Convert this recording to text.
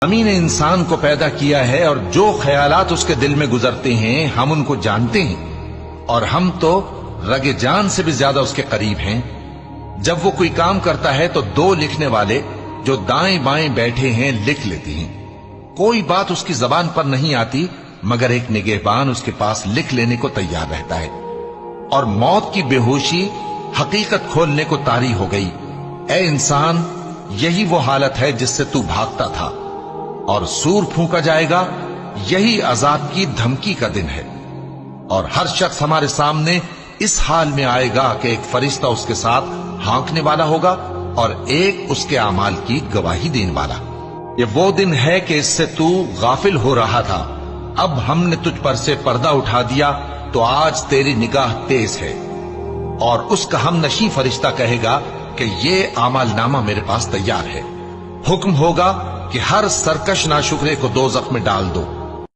हमी ने इंसान को पैदा किया है और जो ख्यालात उसके दिल में गुजरते हैं हम उनको जानते हैं और हम तो रगे जान से भी ज्यादा उसके करीब हैं। जब वो कोई काम करता है तो दो लिखने वाले जो दाएं बाएं बैठे हैं लिख लेते हैं। कोई बात उसकी जबान पर नहीं आती मगर एक निगहबान उसके पास लिख लेने को तैयार रहता है। और मौत की बेहोशी हकीकत खोलने को तारी हो गई। ए इंसान, यही वो हालत है जिससे तू भागता था और सूर फूंका जाएगा, यही अजाब की धमकी का दिन है। और हर शख्स हमारे सामने इस हाल में आएगा कि एक फरिश्ता उसके साथ हाँकने वाला होगा और एक उसके अमाल की गवाही देने वाला। ये वो दिन है कि इससे तू गाफिल हो रहा था, अब हमने तुझ पर से पर्दा उठा दिया तो आज तेरी निगाह तेज है। और उसका हम नशी फरिश्ता कहेगा कि ये अमाल नामा मेरे पास तैयार है। हुक्म होगा कि हर सरकश नाशुक्रे को दोज़ख में डाल दो।